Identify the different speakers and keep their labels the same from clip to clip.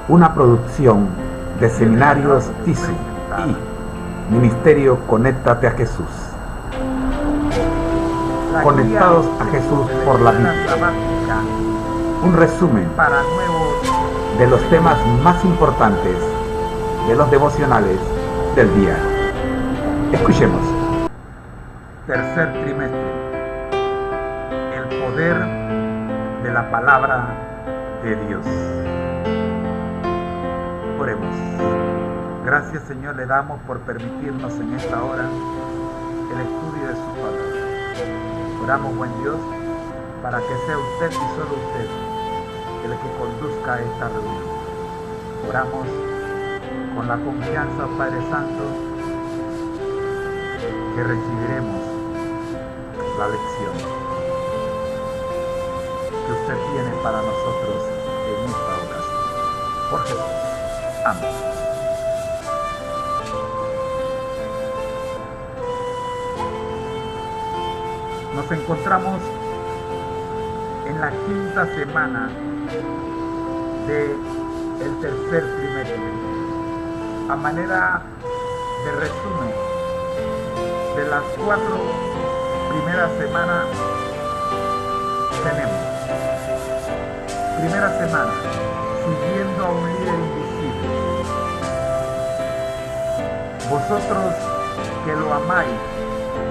Speaker 1: una producción de Seminarios TISU y Ministerio Conéctate a Jesús. Conectados a Jesús por la Biblia. Un resumen de los temas más importantes de los devocionales del día. Escuchemos. Tercer trimestre. El poder de la palabra de Dios. Oremos. Gracias, Señor, le damos por permitirnos en esta hora el estudio de su palabra. Oramos, buen Dios, para que sea usted y solo usted el que conduzca esta reunión. Oramos con la confianza, Padre Santo, que recibiremos la lección que usted tiene para nosotros en esta ocasión. Por Jesús. Amén. Nos encontramos en la quinta semana del tercer trimestre. A manera de resumen, de las 4 primeras semanas tenemos: primera semana, siguiendo a un líder invisible. Vosotros que lo amáis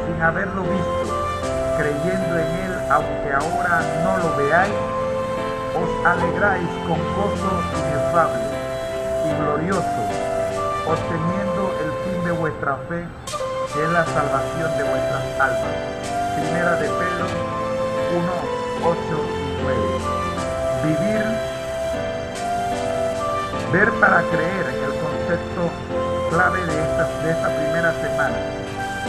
Speaker 1: sin haberlo visto, creyendo en él aunque ahora no lo veáis, os alegráis con gozo inefable y glorioso, obteniendo el fin de vuestra fe, que es la salvación de vuestras almas. Primera de Pedro 1, 8 y 9. Ver para creer, en el concepto clave de esta primera semana.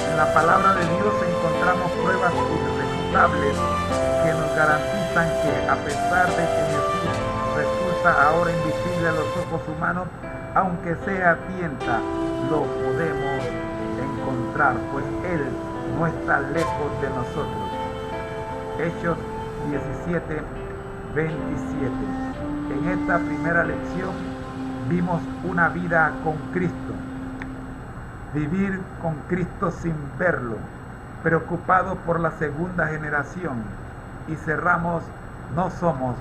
Speaker 1: En la palabra de Dios encontramos pruebas irrefutables que nos garantizan que, a pesar de que Jesús resulta ahora invisible a los ojos humanos, aunque sea tienta, lo podemos encontrar, pues Él no está lejos de nosotros. Hechos 17, 27. En esta primera lección vimos una vida con Cristo. Vivir con Cristo sin verlo, preocupado por la segunda generación, y cerramos: no somos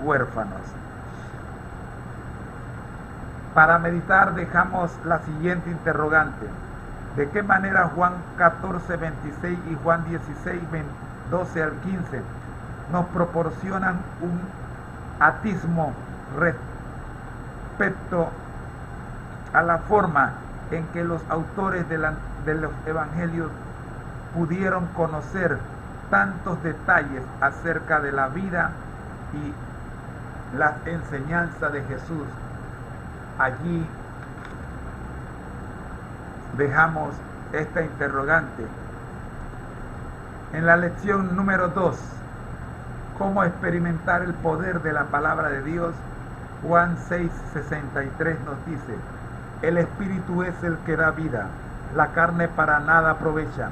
Speaker 1: huérfanos. Para meditar dejamos la siguiente interrogante: ¿de qué manera Juan 14, 26 y Juan 16, 12 al 15 nos proporcionan un atismo respecto a la forma en que los autores de los evangelios pudieron conocer tantos detalles acerca de la vida y las enseñanzas de Jesús? Allí dejamos esta interrogante. En la lección número 2, ¿cómo experimentar el poder de la palabra de Dios? Juan 6, 63 nos dice: el Espíritu es el que da vida, la carne para nada aprovecha.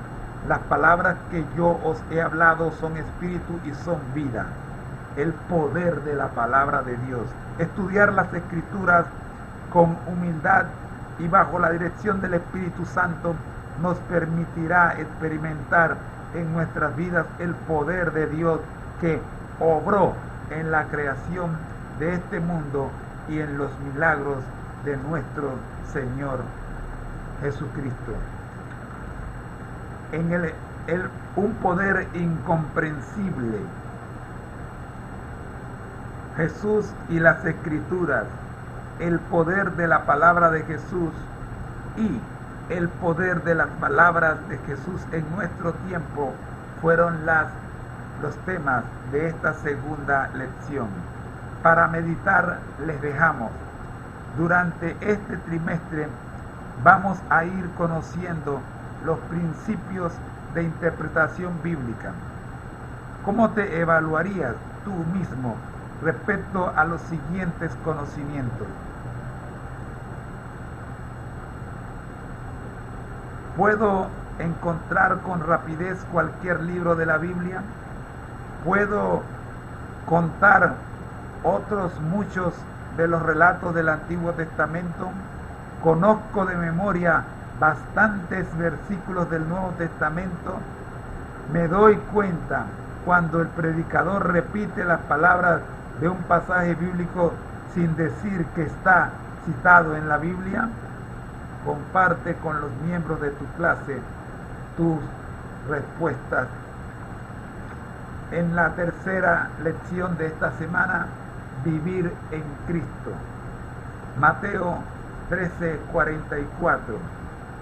Speaker 1: Las palabras que yo os he hablado son espíritu y son vida. El poder de la palabra de Dios. Estudiar las Escrituras con humildad y bajo la dirección del Espíritu Santo nos permitirá experimentar en nuestras vidas el poder de Dios que obró en la creación de este mundo y en los milagros de nuestro Señor Jesucristo. En un poder incomprensible. Jesús y las Escrituras, el poder de la palabra de Jesús y el poder de las palabras de Jesús en nuestro tiempo fueron los temas de esta segunda lección. Para meditar les dejamos: durante este trimestre vamos a ir conociendo los principios de interpretación bíblica. ¿Cómo te evaluarías tú mismo respecto a los siguientes conocimientos? ¿Puedo encontrar con rapidez cualquier libro de la Biblia? ¿Puedo contar otros muchos de los relatos del Antiguo Testamento, conozco de memoria bastantes versículos del Nuevo Testamento, me doy cuenta cuando el predicador repite las palabras de un pasaje bíblico sin decir que está citado en la Biblia. Comparte con los miembros de tu clase tus respuestas. En la tercera lección de esta semana, vivir en Cristo. Mateo 13:44.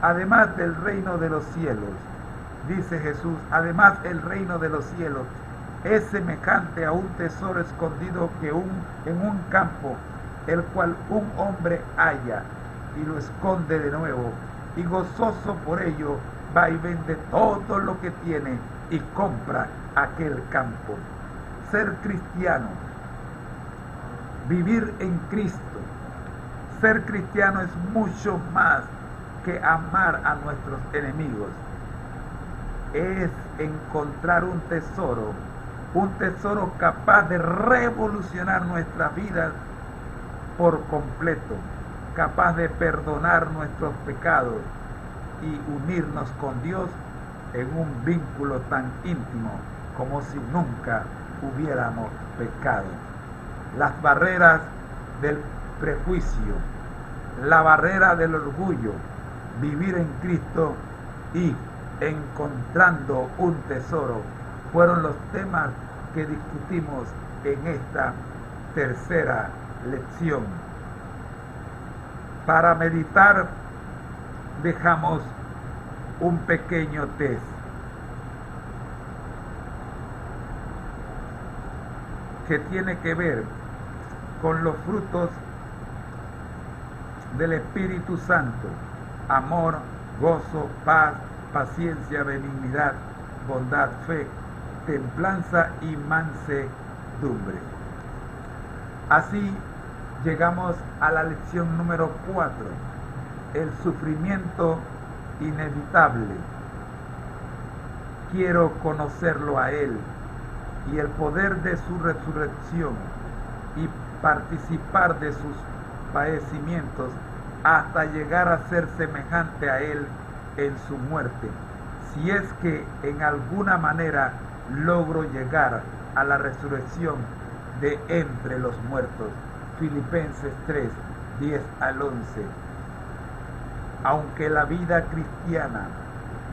Speaker 1: Además del reino de los cielos, dice Jesús, además el reino de los cielos es semejante a un tesoro escondido en un campo, el cual un hombre halla y lo esconde de nuevo, y gozoso por ello va y vende todo lo que tiene y compra aquel campo. Ser cristiano, vivir en Cristo. Ser cristiano es mucho más que amar a nuestros enemigos. Es encontrar un tesoro capaz de revolucionar nuestras vidas por completo, capaz de perdonar nuestros pecados y unirnos con Dios en un vínculo tan íntimo como si nunca hubiéramos pecado. Las barreras del prejuicio, la barrera del orgullo, vivir en Cristo y encontrando un tesoro fueron los temas que discutimos en esta tercera lección. Para meditar dejamos un pequeño test. Que tiene que ver con los frutos del Espíritu Santo: amor, gozo, paz, paciencia, benignidad, bondad, fe, templanza y mansedumbre. Así llegamos a la lección número 4, el sufrimiento inevitable. Quiero conocerlo a Él y el poder de su resurrección y participar de sus padecimientos hasta llegar a ser semejante a Él en su muerte, si es que en alguna manera logro llegar a la resurrección de entre los muertos. Filipenses 3, 10 al 11. Aunque la vida cristiana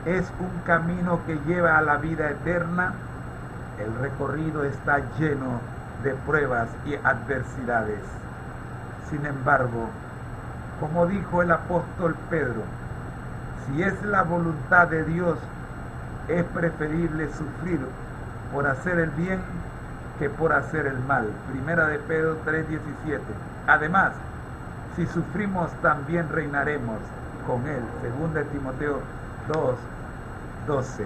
Speaker 1: es un camino que lleva a la vida eterna, el recorrido está lleno de pruebas y adversidades. Sin embargo, como dijo el apóstol Pedro, si es la voluntad de Dios, es preferible sufrir por hacer el bien que por hacer el mal. Primera de Pedro 3:17. Además, si sufrimos, también reinaremos con Él. Segunda de Timoteo 2:12.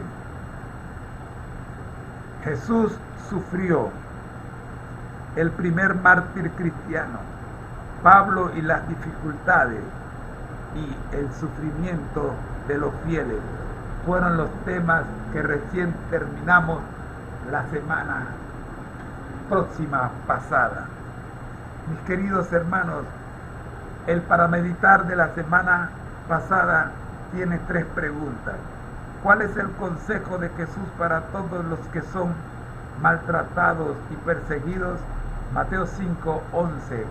Speaker 1: Jesús sufrió, el primer mártir cristiano. Pablo y las dificultades y el sufrimiento de los fieles fueron los temas que recién terminamos la semana próxima pasada. Mis queridos hermanos, el para meditar de la semana pasada tiene 3 preguntas. ¿Cuál es el consejo de Jesús para todos los que son maltratados y perseguidos? Mateo 5, 11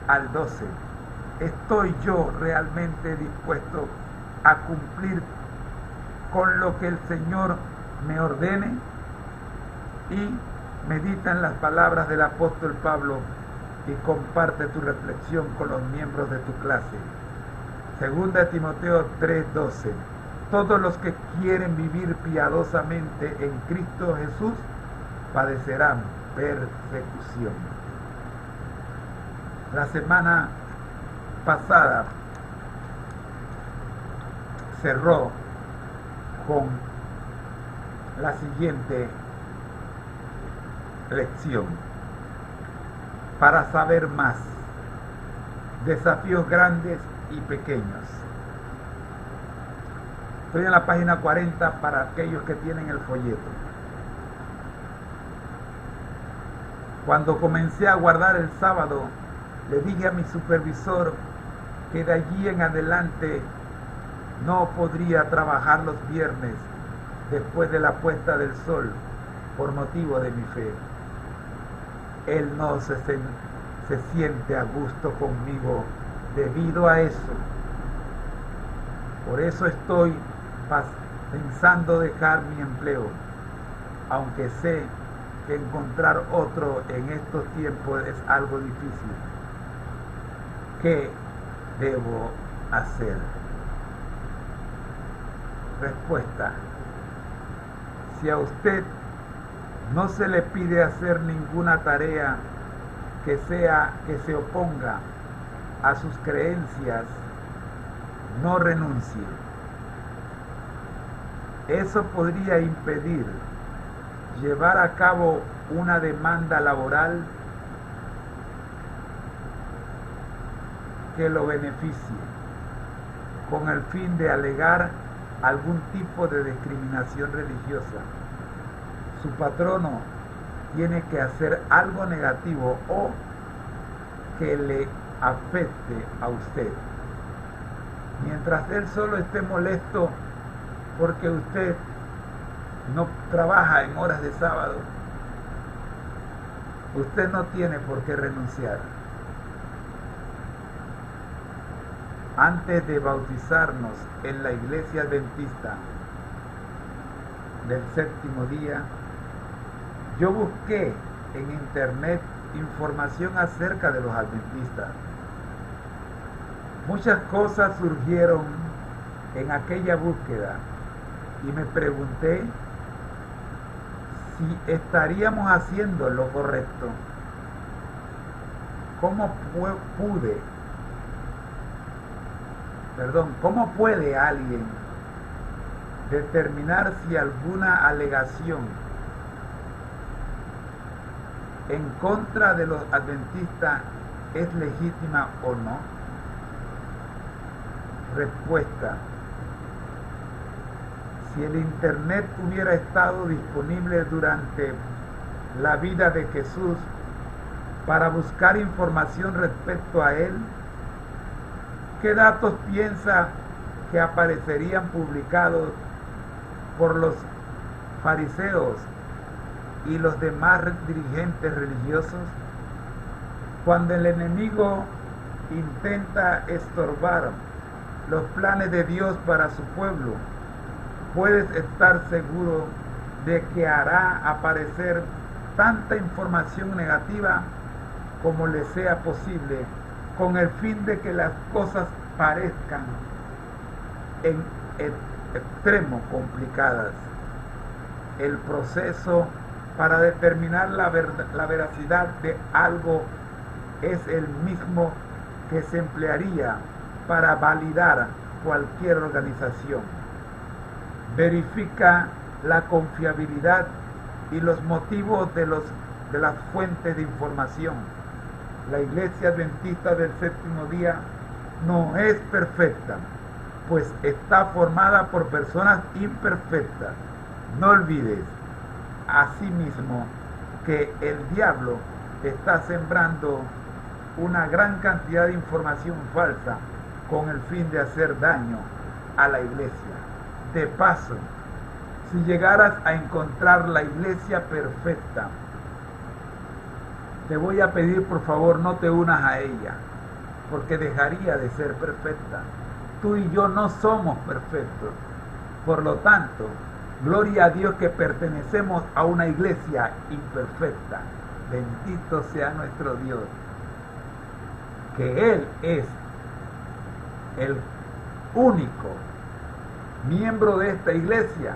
Speaker 1: al 12. ¿Estoy yo realmente dispuesto a cumplir con lo que el Señor me ordene? Y medita en las palabras del apóstol Pablo y comparte tu reflexión con los miembros de tu clase. Segunda de Timoteo 3:12. Todos los que quieren vivir piadosamente en Cristo Jesús padecerán persecución. La semana pasada cerró con la siguiente lección. Para saber más, desafíos grandes y pequeños. Estoy en la página 40 para aquellos que tienen el folleto. Cuando comencé a guardar el sábado, Le dije a mi supervisor que de allí en adelante no podría trabajar los viernes después de la puesta del sol por motivo de mi fe. Él no se siente a gusto conmigo debido a eso. Por eso estoy pensando dejar mi empleo, aunque sé que encontrar otro en estos tiempos es algo difícil. ¿Qué debo hacer? Respuesta: si a usted no se le pide hacer ninguna tarea que se oponga a sus creencias, no renuncie. Eso podría impedir llevar a cabo una demanda laboral que lo beneficie, con el fin de alegar algún tipo de discriminación religiosa. Su patrono tiene que hacer algo negativo o que le afecte a usted. Mientras él solo esté molesto porque usted no trabaja en horas de sábado, usted no tiene por qué renunciar. Antes de bautizarnos en la Iglesia Adventista del Séptimo Día, yo busqué en internet información acerca de los adventistas. Muchas cosas surgieron en aquella búsqueda y me pregunté si estaríamos haciendo lo correcto. ¿Cómo puede alguien determinar si alguna alegación en contra de los adventistas es legítima o no? Respuesta: si el internet hubiera estado disponible durante la vida de Jesús para buscar información respecto a él, ¿qué datos piensa que aparecerían publicados por los fariseos y los demás dirigentes religiosos? Cuando el enemigo intenta estorbar los planes de Dios para su pueblo, puedes estar seguro de que hará aparecer tanta información negativa como le sea posible, con el fin de que las cosas parezcan en extremo complicadas. El proceso para determinar la veracidad de algo es el mismo que se emplearía para validar cualquier organización. Verifica la confiabilidad y los motivos de las fuentes de información. La Iglesia Adventista del Séptimo Día no es perfecta, pues está formada por personas imperfectas. No olvides, asimismo, que el diablo está sembrando una gran cantidad de información falsa con el fin de hacer daño a la iglesia. De paso, si llegaras a encontrar la iglesia perfecta, te voy a pedir por favor no te unas a ella, porque dejaría de ser perfecta. Tú y yo no somos perfectos. Por lo tanto, gloria a Dios que pertenecemos a una iglesia imperfecta. Bendito sea nuestro Dios, que Él es el único miembro de esta iglesia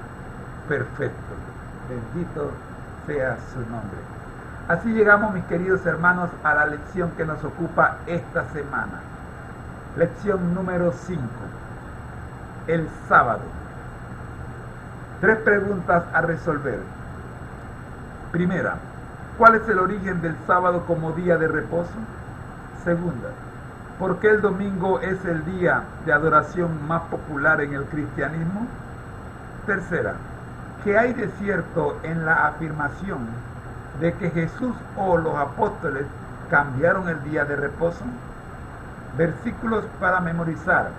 Speaker 1: perfecto. Bendito sea su nombre. Así llegamos, mis queridos hermanos, a la lección que nos ocupa esta semana. Lección número 5. El sábado. 3 preguntas a resolver. Primera, ¿cuál es el origen del sábado como día de reposo? Segunda, ¿por qué el domingo es el día de adoración más popular en el cristianismo? Tercera, ¿qué hay de cierto en la afirmación de que Jesús o los apóstoles cambiaron el día de reposo. Versículos para memorizar.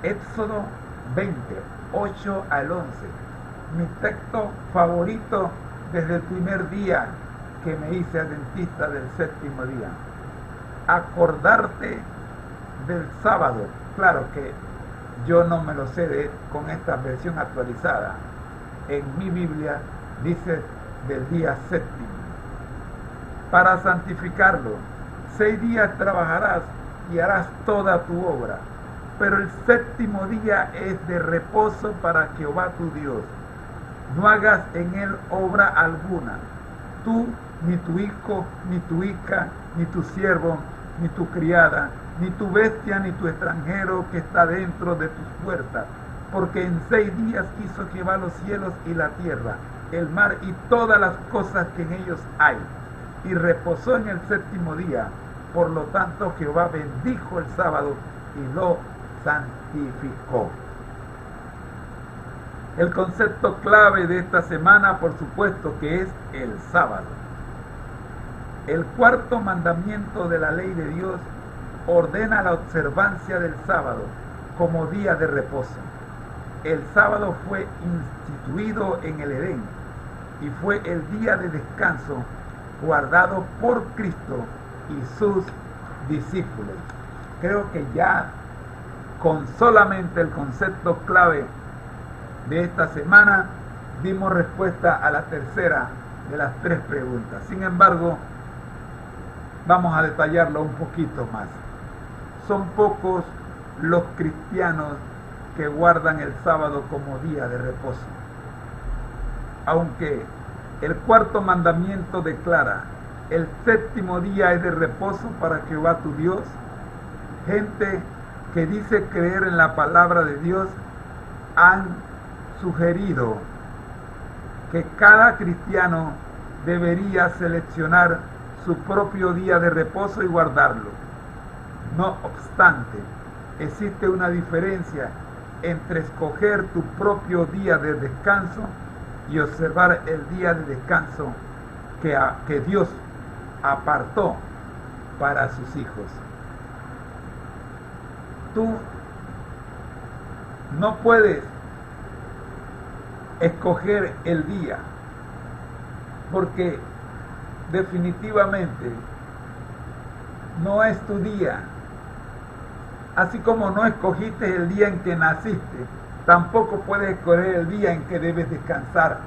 Speaker 1: Éxodo 20, 8 al 11. Mi texto favorito desde el primer día que me hice adventista del séptimo día. Acordarte del sábado. Claro que yo no me lo sé con esta versión actualizada. En mi Biblia dice del día séptimo. Para santificarlo, 6 días trabajarás y harás toda tu obra, pero el séptimo día es de reposo para Jehová tu Dios. No hagas en él obra alguna, tú, ni tu hijo, ni tu hija, ni tu siervo, ni tu criada, ni tu bestia, ni tu extranjero que está dentro de tus puertas, porque en 6 días hizo Jehová los cielos y la tierra, el mar y todas las cosas que en ellos hay, y reposó en el séptimo día. Por lo tanto, Jehová bendijo el sábado y lo santificó. El concepto clave de esta semana, por supuesto, que es el sábado. El cuarto mandamiento de la ley de Dios ordena la observancia del sábado como día de reposo. El sábado fue instituido en el Edén y fue el día de descanso guardado por Cristo y sus discípulos. Creo que ya con solamente el concepto clave de esta semana dimos respuesta a la tercera de las 3 preguntas. Sin embargo, vamos a detallarlo un poquito más. Son pocos los cristianos que guardan el sábado como día de reposo. Aunque el cuarto mandamiento declara: el séptimo día es de reposo para Jehová tu Dios. Gente que dice creer en la palabra de Dios han sugerido que cada cristiano debería seleccionar su propio día de reposo y guardarlo. No obstante, existe una diferencia entre escoger tu propio día de descanso y observar el día de descanso que Dios apartó para sus hijos. Tú no puedes escoger el día, porque definitivamente no es tu día. Así como no escogiste el día en que naciste, tampoco puedes escoger el día en que debes descansar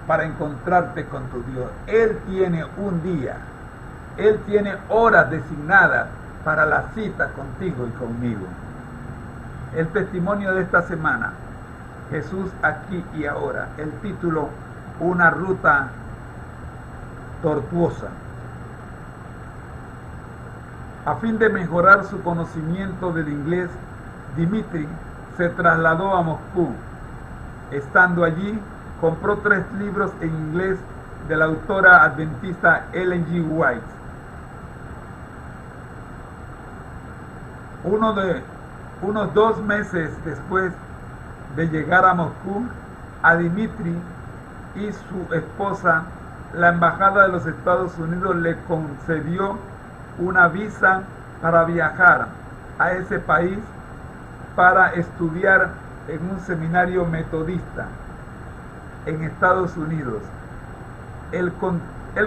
Speaker 1: para encontrarte con tu Dios. Él tiene un día, Él tiene horas designadas para la cita contigo y conmigo. El testimonio de esta semana: Jesús aquí y ahora. El título: una ruta tortuosa. A fin de mejorar su conocimiento del inglés, Dimitri se trasladó a Moscú. Estando allí, compró 3 libros en inglés de la autora adventista Ellen G. White. Unos 2 meses después de llegar a Moscú, a Dimitri y su esposa, la embajada de los Estados Unidos le concedió una visa para viajar a ese país para estudiar en un seminario metodista en Estados Unidos. Él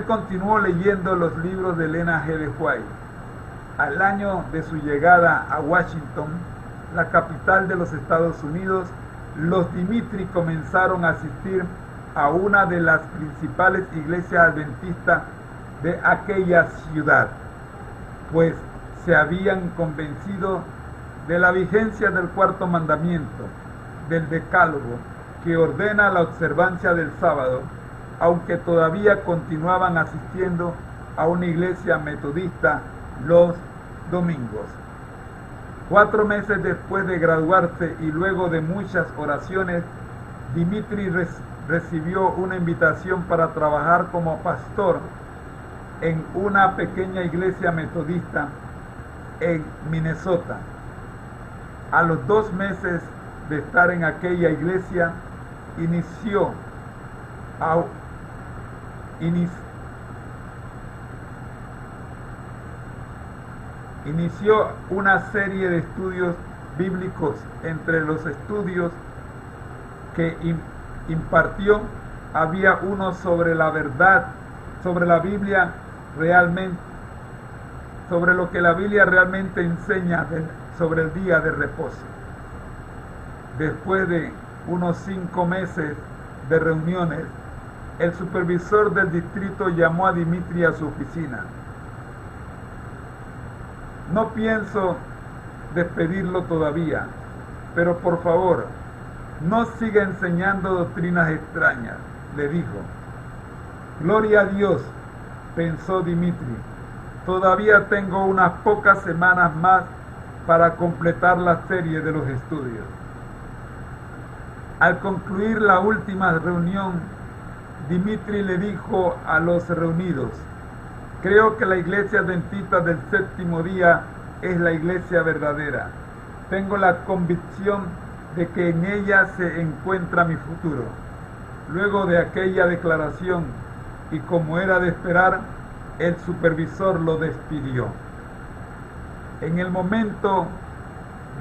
Speaker 1: continuó leyendo los libros de Elena G. de White. Al año de su llegada a Washington, la capital de los Estados Unidos, los Dimitri comenzaron a asistir a una de las principales iglesias adventistas de aquella ciudad, pues se habían convencido de la vigencia del cuarto mandamiento del Decálogo, que ordena la observancia del sábado, aunque todavía continuaban asistiendo a una iglesia metodista los domingos. 4 meses después de graduarse y luego de muchas oraciones, Dimitri recibió una invitación para trabajar como pastor en una pequeña iglesia metodista en Minnesota. A los 2 meses de estar en aquella iglesia, inició inició una serie de estudios bíblicos. Entre los estudios que impartió había uno sobre la verdad, sobre la Biblia realmente, sobre lo que la Biblia realmente enseña sobre el día de reposo. Después de unos 5 meses de reuniones, el supervisor del distrito llamó a Dimitri a su oficina. No pienso despedirlo todavía, pero por favor, no siga enseñando doctrinas extrañas, le dijo. Gloria a Dios, pensó Dimitri. Todavía tengo unas pocas semanas más para completar la serie de los estudios. Al concluir la última reunión, Dimitri le dijo a los reunidos: creo que la iglesia adventista del séptimo día es la iglesia verdadera. Tengo la convicción de que en ella se encuentra mi futuro. Luego de aquella declaración, y como era de esperar, el supervisor lo despidió. En el momento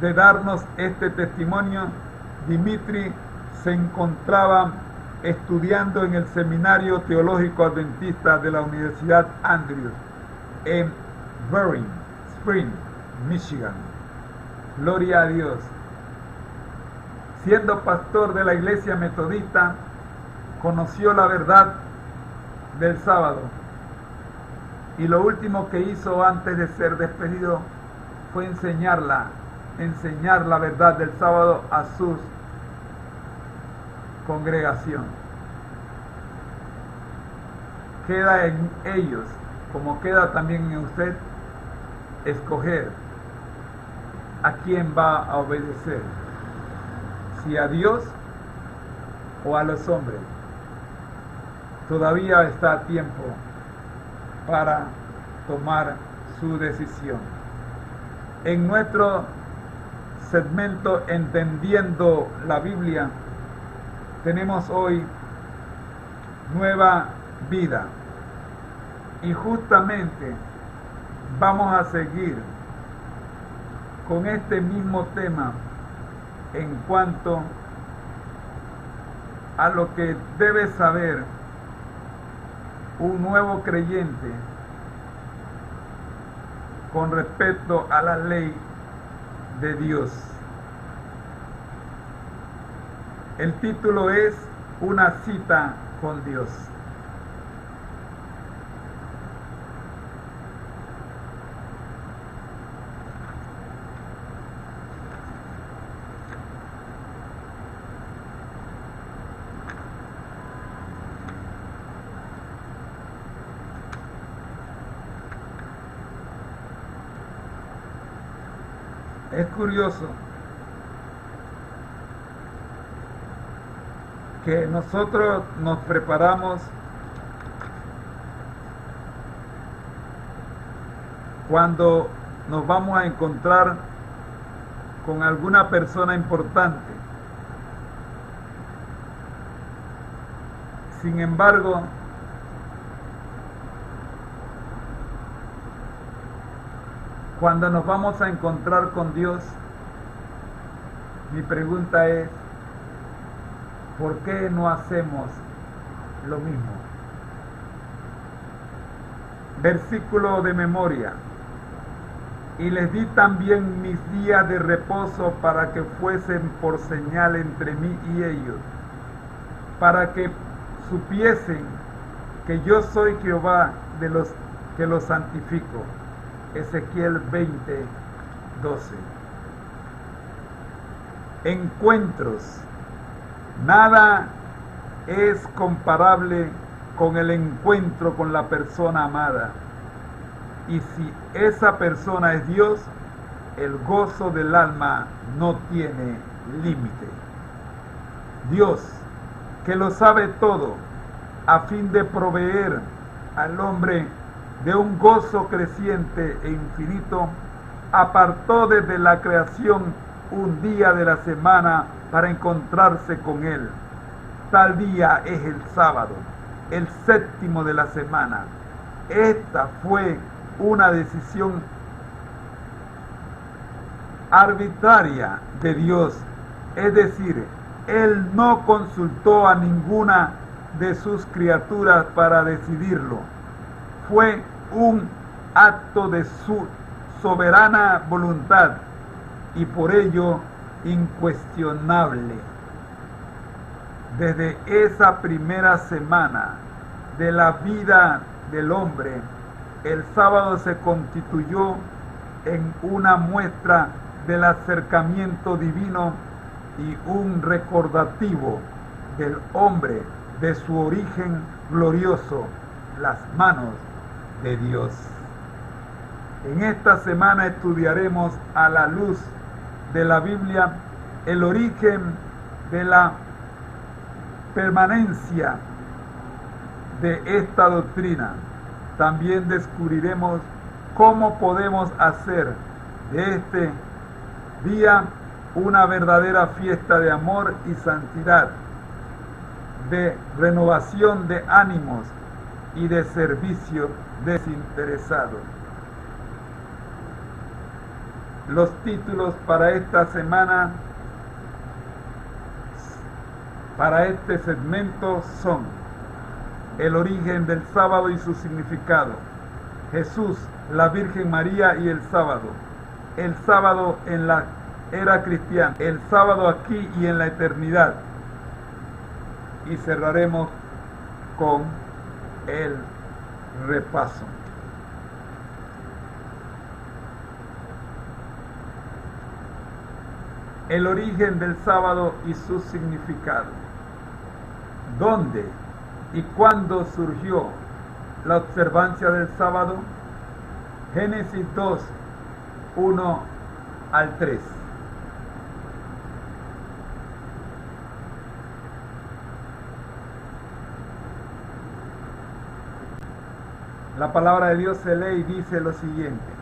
Speaker 1: de darnos este testimonio, Dimitri se encontraba estudiando en el Seminario Teológico Adventista de la Universidad Andrews en Berrien Springs, Michigan. Gloria a Dios. Siendo pastor de la iglesia metodista, conoció la verdad del sábado, y lo último que hizo antes de ser despedido fue enseñar la verdad del sábado a sus congregación. Queda en ellos, como queda también en usted, escoger a quién va a obedecer, si a Dios o a los hombres. Todavía está a tiempo para tomar su decisión. En nuestro segmento Entendiendo la Biblia, tenemos hoy nueva vida, y justamente vamos a seguir con este mismo tema en cuanto a lo que debe saber un nuevo creyente con respecto a la ley de Dios. El título es Una cita con Dios. Es curioso que nosotros nos preparamos cuando nos vamos a encontrar con alguna persona importante. Sin embargo, cuando nos vamos a encontrar con Dios, mi pregunta es: ¿por qué no hacemos lo mismo? Versículo de memoria. Y les di también mis días de reposo para que fuesen por señal entre mí y ellos, para que supiesen que yo soy Jehová de los que los santifico. Ezequiel 20:12. Encuentros. Nada es comparable con el encuentro con la persona amada. Y si esa persona es Dios, el gozo del alma no tiene límite. Dios, que lo sabe todo, a fin de proveer al hombre de un gozo creciente e infinito, apartó desde la creación un día de la semana para encontrarse con Él. Tal día es el sábado, el séptimo de la semana. Esta fue una decisión arbitraria de Dios, es decir, Él no consultó a ninguna de sus criaturas para decidirlo. Fue un acto de su soberana voluntad y por ello incuestionable. Desde esa primera semana de la vida del hombre, el sábado se constituyó en una muestra del acercamiento divino y un recordativo del hombre de su origen glorioso, las manos de Dios. En esta semana estudiaremos a la luz de la Biblia el origen de la permanencia de esta doctrina. También descubriremos cómo podemos hacer de este día una verdadera fiesta de amor y santidad, de renovación de ánimos y de servicio desinteresado. Los títulos para esta semana, para este segmento son: el origen del sábado y su significado, Jesús, la Virgen María y el sábado en la era cristiana, el sábado aquí y en la eternidad, y cerraremos con el repaso. El origen del sábado y su significado. ¿Dónde y cuándo surgió la observancia del sábado? Génesis 2, 1 al 3. La palabra de Dios se lee y dice lo siguiente: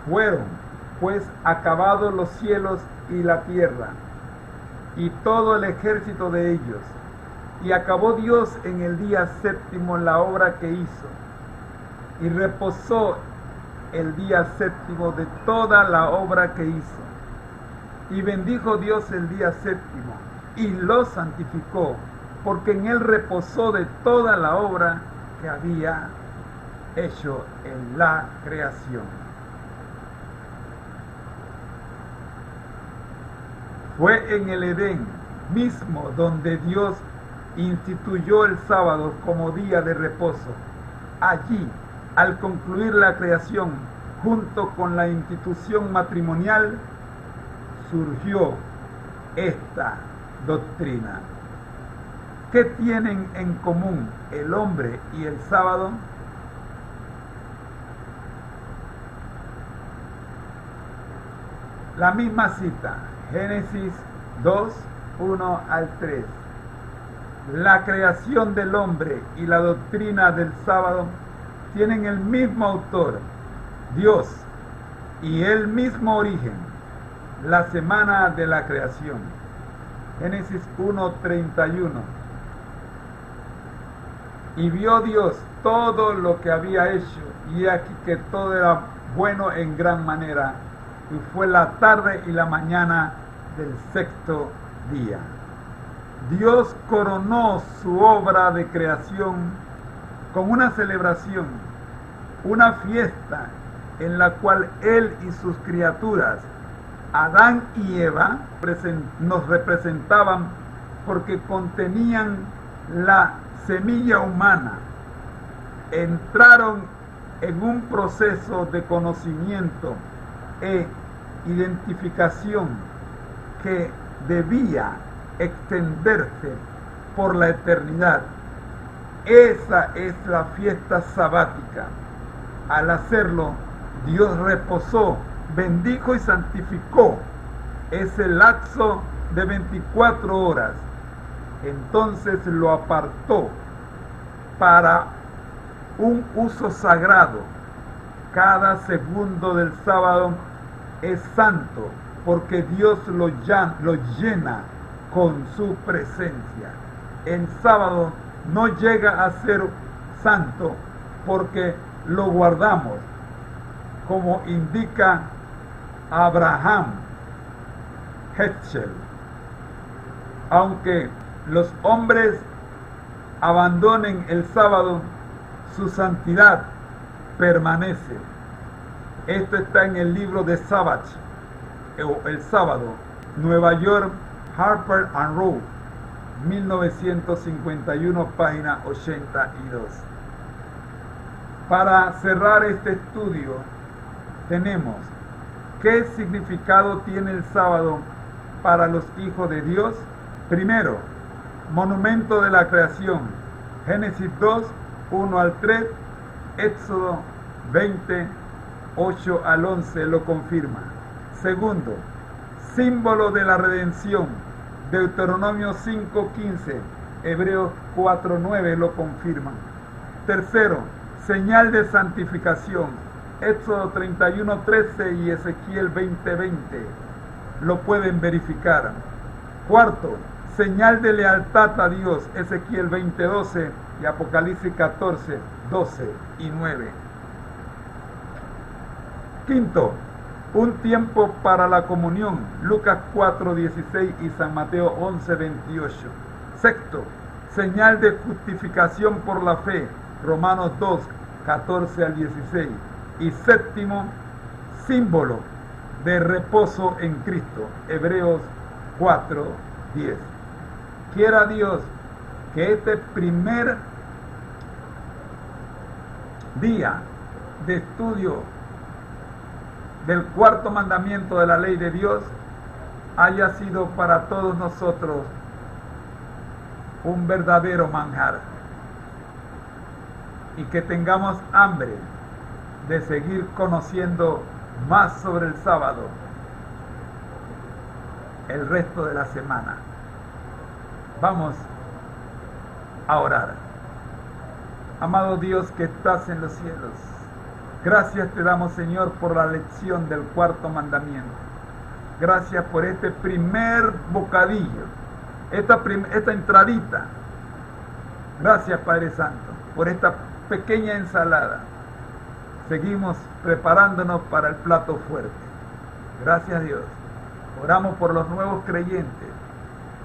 Speaker 1: fueron pues acabados los cielos y la tierra, y todo el ejército de ellos, y acabó Dios en el día séptimo la obra que hizo, y reposó el día séptimo de toda la obra que hizo. Y bendijo Dios el día séptimo, y lo santificó, porque en él reposó de toda la obra que había hecho en la creación. Fue en el Edén mismo donde Dios instituyó el sábado como día de reposo. Allí, al concluir la creación, junto con la institución matrimonial, surgió esta doctrina. ¿Qué tienen en común el hombre y el sábado? La misma cita, Génesis 2, 1 al 3. La creación del hombre y la doctrina del sábado tienen el mismo autor, Dios, y el mismo origen, la semana de la creación. Génesis 1:31. Y vio Dios todo lo que había hecho, y aquí que todo era bueno en gran manera, y fue la tarde y la mañana del sexto día. Dios coronó su obra de creación con una celebración, una fiesta en la cual Él y sus criaturas, Adán y Eva, nos representaban porque contenían la semilla humana. Entraron en un proceso de conocimiento e identificación que debía extenderse por la eternidad. Esa es la fiesta sabática. Al hacerlo, Dios reposó, bendijo y santificó ese lapso de 24 horas. Entonces lo apartó para un uso sagrado. Cada segundo del sábado es santo porque Dios lo llena con su presencia. El sábado no llega a ser santo porque lo guardamos, como indica Abraham Heschel. Aunque los hombres abandonen el sábado, su santidad permanece. Esto está en el libro de Sabbath, o El Sábado, Nueva York, Harper and Row, 1951, página 82. Para cerrar este estudio, tenemos ¿qué significado tiene el sábado para los hijos de Dios? Primero, monumento de la creación, Génesis 2, 1 al 3, Éxodo 20, 8 al 11 lo confirma. Segundo, símbolo de la redención, Deuteronomio 5, 15, Hebreos 4, 9 lo confirman. Tercero, señal de santificación, Éxodo 31, 13 y Ezequiel 20, 20 lo pueden verificar. Cuarto, señal de lealtad a Dios, Ezequiel 20, 12 y Apocalipsis 14, 12 y 9. Quinto, un tiempo para la comunión, Lucas 4, 16 y San Mateo 11, 28. Sexto, señal de justificación por la fe, Romanos 2, 14 al 16. Y séptimo, símbolo de reposo en Cristo, Hebreos 4, 10. Quiera Dios que este primer día de estudio del cuarto mandamiento de la ley de Dios haya sido para todos nosotros un verdadero manjar, y que tengamos hambre de seguir conociendo más sobre el sábado el resto de la semana. Vamos a orar. Amado Dios que estás en los cielos, gracias te damos, Señor, por la lección del cuarto mandamiento. Gracias por este primer bocadillo, esta entradita. Gracias, Padre Santo, por esta pequeña ensalada. Seguimos preparándonos para el plato fuerte. Gracias, Dios. Oramos por los nuevos creyentes,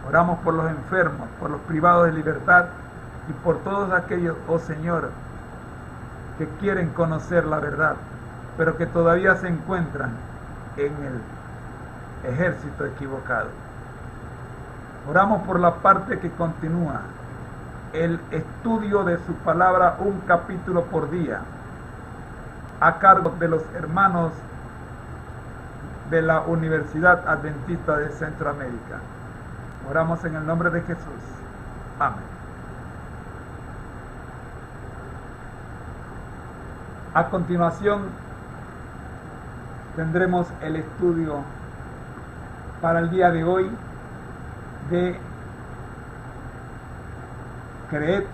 Speaker 1: oramos por los enfermos, por los privados de libertad y por todos aquellos, oh Señor, que quieren conocer la verdad, pero que todavía se encuentran en el ejército equivocado. Oramos por la parte que continúa, el estudio de su palabra, un capítulo por día, a cargo de los hermanos de la Universidad Adventista de Centroamérica. Oramos en el nombre de Jesús. Amén. A continuación tendremos el estudio para el día de hoy de creer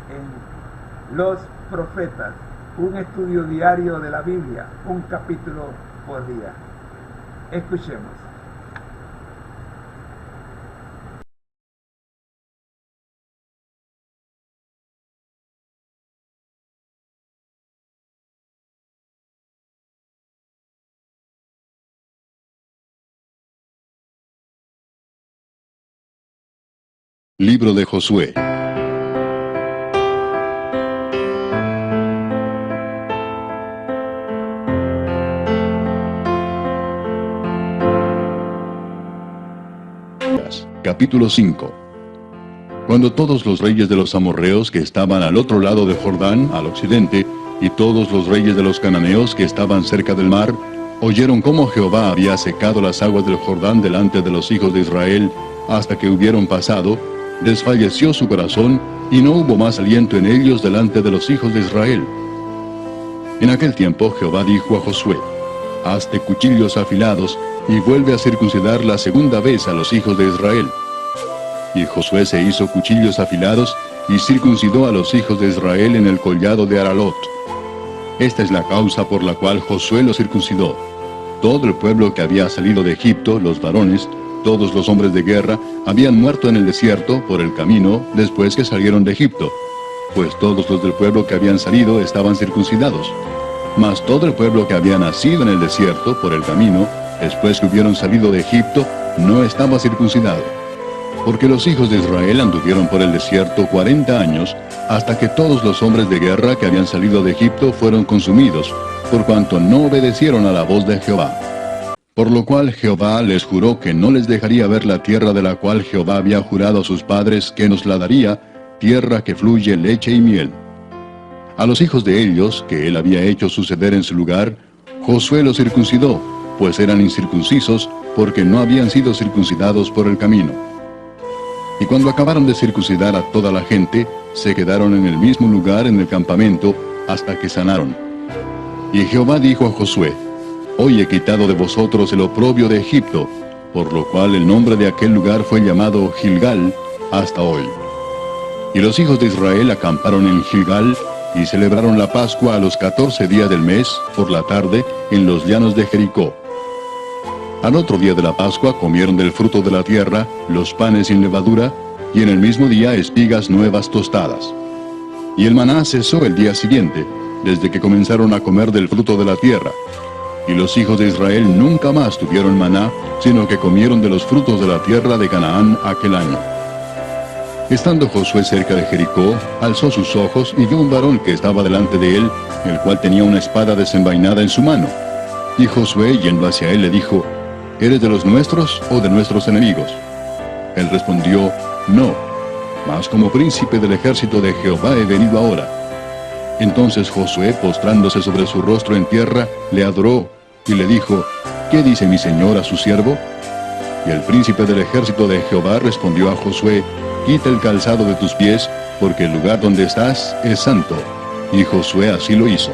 Speaker 1: en los profetas, un estudio diario de la Biblia, un capítulo por día. Escuchemos.
Speaker 2: Libro de Josué. Capítulo 5. Cuando todos los reyes de los amorreos que estaban al otro lado de Jordán, al occidente, y todos los reyes de los cananeos que estaban cerca del mar, oyeron cómo Jehová había secado las aguas del Jordán delante de los hijos de Israel, hasta que hubieron pasado, desfalleció su corazón, y no hubo más aliento en ellos delante de los hijos de Israel. En aquel tiempo Jehová dijo a Josué: hazte cuchillos afilados, y vuelve a circuncidar la segunda vez a los hijos de Israel. Y Josué se hizo cuchillos afilados, y circuncidó a los hijos de Israel en el collado de Aralot. Esta es la causa por la cual Josué los circuncidó. Todo el pueblo que había salido de Egipto, los varones, todos los hombres de guerra, habían muerto en el desierto por el camino después que salieron de Egipto, pues todos los del pueblo que habían salido estaban circuncidados. Mas todo el pueblo que había nacido en el desierto por el camino, después que hubieron salido de Egipto, no estaba circuncidado. Porque los hijos de Israel anduvieron por el desierto 40 años, hasta que todos los hombres de guerra que habían salido de Egipto fueron consumidos, por cuanto no obedecieron a la voz de Jehová. Por lo cual Jehová les juró que no les dejaría ver la tierra de la cual Jehová había jurado a sus padres que nos la daría, tierra que fluye leche y miel. A los hijos de ellos, que él había hecho suceder en su lugar, Josué los circuncidó, pues eran incircuncisos, porque no habían sido circuncidados por el camino. Y cuando acabaron de circuncidar a toda la gente, se quedaron en el mismo lugar en el campamento, hasta que sanaron. Y Jehová dijo a Josué: Hoy he quitado de vosotros el oprobio de Egipto, por lo cual el nombre de aquel lugar fue llamado Gilgal hasta hoy. Y los hijos de Israel acamparon en Gilgal, y celebraron la Pascua a los 14 días del mes, por la tarde, en los llanos de Jericó. Al otro día de la Pascua comieron del fruto de la tierra, los panes sin levadura, y en el mismo día espigas nuevas tostadas. Y el maná cesó el día siguiente, desde que comenzaron a comer del fruto de la tierra. Y los hijos de Israel nunca más tuvieron maná, sino que comieron de los frutos de la tierra de Canaán aquel año. Estando Josué cerca de Jericó, alzó sus ojos y vio un varón que estaba delante de él, el cual tenía una espada desenvainada en su mano. Y Josué, yendo hacia él, le dijo: ¿Eres de los nuestros o de nuestros enemigos? Él respondió: No, mas como príncipe del ejército de Jehová he venido ahora. Entonces Josué, postrándose sobre su rostro en tierra, le adoró, y le dijo: ¿Qué dice mi señor a su siervo? Y el príncipe del ejército de Jehová respondió a Josué: Quita el calzado de tus pies, porque el lugar donde estás es santo. Y Josué así lo hizo.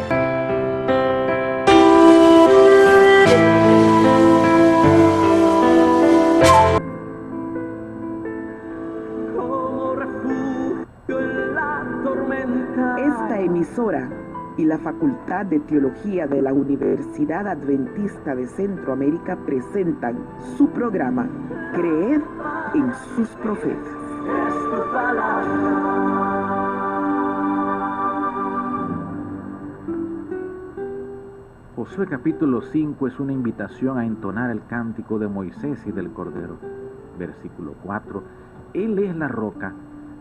Speaker 3: Esta emisora y la Facultad de Teología de la Universidad Adventista de Centroamérica presentan su programa Creer en sus profetas. Es tu palabra.
Speaker 4: Josué capítulo 5 es una invitación a entonar el cántico de Moisés y del Cordero. Versículo 4. Él es la roca,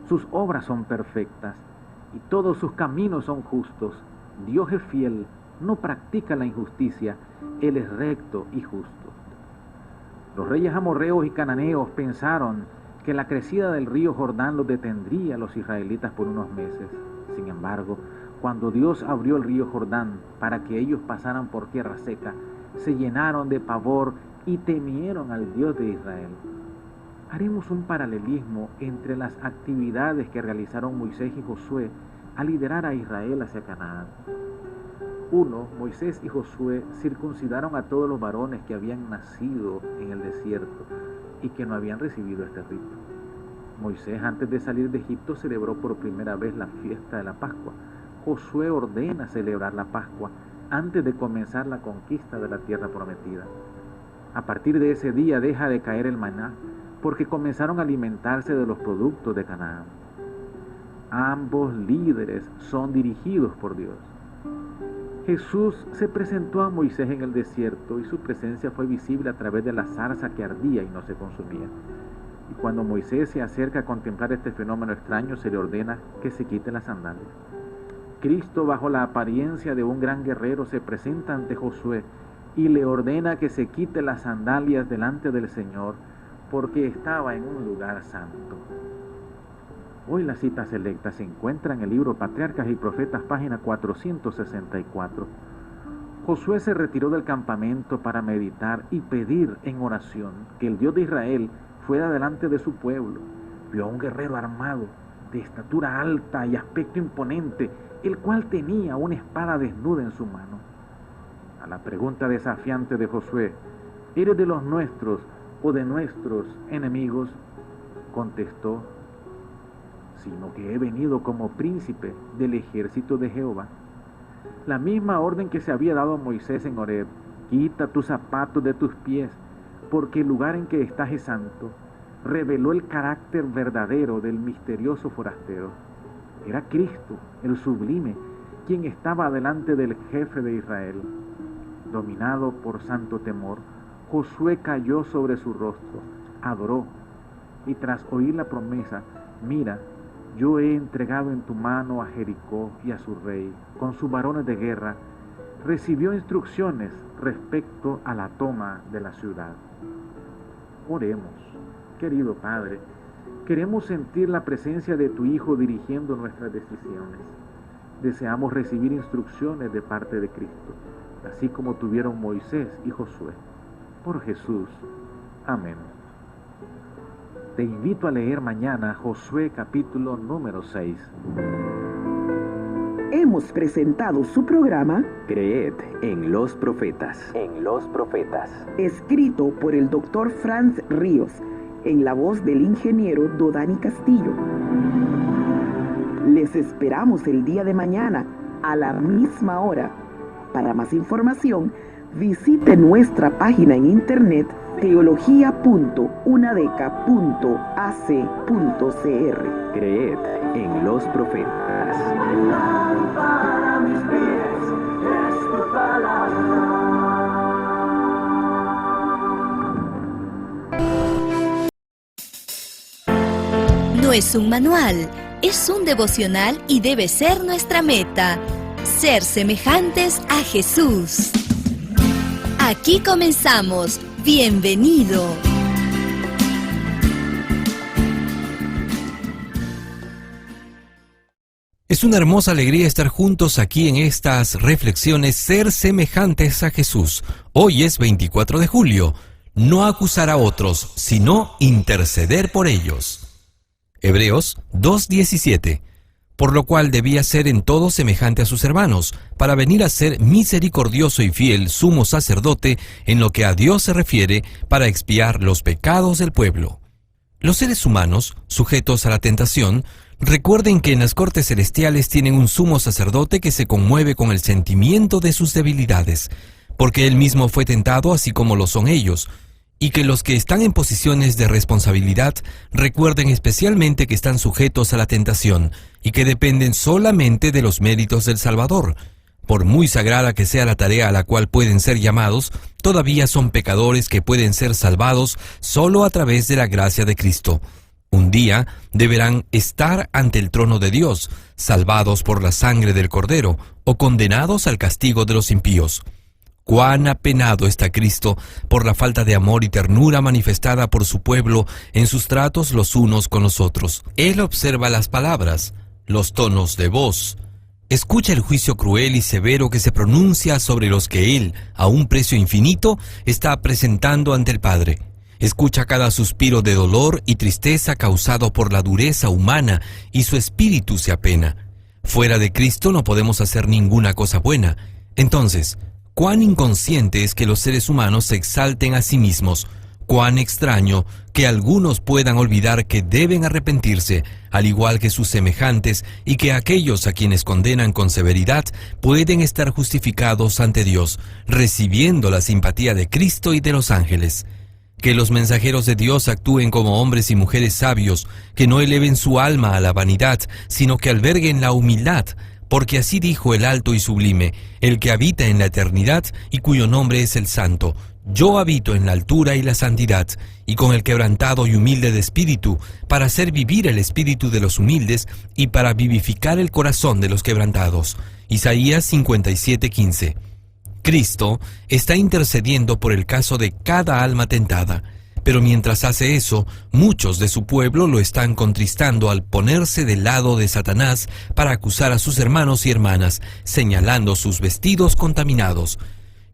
Speaker 4: sus obras son perfectas, y todos sus caminos son justos. Dios es fiel, no practica la injusticia, Él es recto y justo. Los reyes amorreos y cananeos pensaron que la crecida del río Jordán los detendría a los israelitas por unos meses. Sin embargo, cuando Dios abrió el río Jordán para que ellos pasaran por tierra seca, se llenaron de pavor y temieron al Dios de Israel. Haremos un paralelismo entre las actividades que realizaron Moisés y Josué al liderar a Israel hacia Canaán. 1. Moisés y Josué circuncidaron a todos los varones que habían nacido en el desierto y que no habían recibido este rito. Moisés, antes de salir de Egipto, celebró por primera vez la fiesta de la Pascua. Josué ordena celebrar la Pascua antes de comenzar la conquista de la tierra prometida. A partir de ese día deja de caer el maná, porque comenzaron a alimentarse de los productos de Canaán. Ambos líderes son dirigidos por Dios. Jesús se presentó a Moisés en el desierto y su presencia fue visible a través de la zarza que ardía y no se consumía. Y cuando Moisés se acerca a contemplar este fenómeno extraño, se le ordena que se quite las sandalias. Cristo, bajo la apariencia de un gran guerrero, se presenta ante Josué y le ordena que se quite las sandalias delante del Señor, porque estaba en un lugar santo. Hoy la cita selecta se encuentra en el libro Patriarcas y Profetas, página 464. Josué se retiró del campamento para meditar y pedir en oración que el Dios de Israel fuera delante de su pueblo. Vio a un guerrero armado, de estatura alta y aspecto imponente, el cual tenía una espada desnuda en su mano. A la pregunta desafiante de Josué: ¿eres de los nuestros o de nuestros enemigos?, contestó: sino que he venido como príncipe del ejército de Jehová. La misma orden que se había dado a Moisés en Horeb: quita tus zapatos de tus pies, porque el lugar en que estás es santo, reveló el carácter verdadero del misterioso forastero. Era Cristo, el sublime, quien estaba delante del jefe de Israel. Dominado por santo temor, Josué cayó sobre su rostro, adoró, y tras oír la promesa, mira, yo he entregado en tu mano a Jericó y a su rey, con sus varones de guerra, recibió instrucciones respecto a la toma de la ciudad. Oremos, querido Padre, queremos sentir la presencia de tu Hijo dirigiendo nuestras decisiones. Deseamos recibir instrucciones de parte de Cristo, así como tuvieron Moisés y Josué. Por Jesús. Amén. Te invito a leer mañana Josué capítulo número 6.
Speaker 3: Hemos presentado su programa
Speaker 5: Creed en los profetas.
Speaker 3: Escrito por el Dr. Franz Ríos, en la voz del ingeniero Dodani Castillo. Les esperamos el día de mañana a la misma hora. Para más información, visite nuestra página en internet teología.unadeca.ac.cr.
Speaker 5: Creed en los profetas.
Speaker 6: Para mis pies es tu palabra.
Speaker 7: No es un manual, es un devocional y debe ser nuestra meta: ser semejantes a Jesús. Aquí comenzamos. Bienvenido.
Speaker 8: Es una hermosa alegría estar juntos aquí en estas reflexiones, ser semejantes a Jesús. Hoy es 24 de julio. No acusar a otros, sino interceder por ellos. Hebreos 2:17. Por lo cual debía ser en todo semejante a sus hermanos, para venir a ser misericordioso y fiel sumo sacerdote en lo que a Dios se refiere, para expiar los pecados del pueblo. Los seres humanos, sujetos a la tentación, recuerden que en las cortes celestiales tienen un sumo sacerdote que se conmueve con el sentimiento de sus debilidades, porque él mismo fue tentado así como lo son ellos, y que los que están en posiciones de responsabilidad recuerden especialmente que están sujetos a la tentación y que dependen solamente de los méritos del Salvador. Por muy sagrada que sea la tarea a la cual pueden ser llamados, todavía son pecadores que pueden ser salvados solo a través de la gracia de Cristo. Un día deberán estar ante el trono de Dios, salvados por la sangre del Cordero o condenados al castigo de los impíos. Cuán apenado está Cristo por la falta de amor y ternura manifestada por su pueblo en sus tratos los unos con los otros. Él observa las palabras, los tonos de voz. Escucha el juicio cruel y severo que se pronuncia sobre los que Él, a un precio infinito, está presentando ante el Padre. Escucha cada suspiro de dolor y tristeza causado por la dureza humana y su espíritu se apena. Fuera de Cristo no podemos hacer ninguna cosa buena. Entonces, cuán inconsciente es que los seres humanos se exalten a sí mismos. Cuán extraño que algunos puedan olvidar que deben arrepentirse, al igual que sus semejantes, y que aquellos a quienes condenan con severidad pueden estar justificados ante Dios, recibiendo la simpatía de Cristo y de los ángeles. Que los mensajeros de Dios actúen como hombres y mujeres sabios, que no eleven su alma a la vanidad, sino que alberguen la humildad, porque así dijo el alto y sublime, el que habita en la eternidad y cuyo nombre es el Santo. Yo habito en la altura y la santidad, y con el quebrantado y humilde de espíritu, para hacer vivir el espíritu de los humildes y para vivificar el corazón de los quebrantados. Isaías 57:15. Cristo está intercediendo por el caso de cada alma tentada, pero mientras hace eso, muchos de su pueblo lo están contristando al ponerse del lado de Satanás para acusar a sus hermanos y hermanas, señalando sus vestidos contaminados.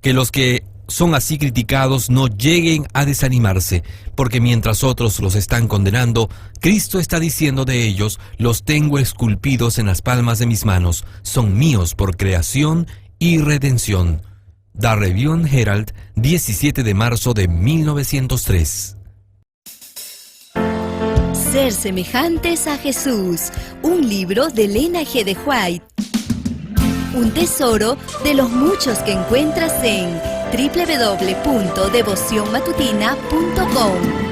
Speaker 8: Que los que son así criticados no lleguen a desanimarse, porque mientras otros los están condenando, Cristo está diciendo de ellos: los tengo esculpidos en las palmas de mis manos, son míos por creación y redención. The Review and Herald, 17 de marzo de 1903.
Speaker 7: Ser semejantes a Jesús, un libro de Elena G. de White. Un tesoro de los muchos que encuentras en www.devocionmatutina.com.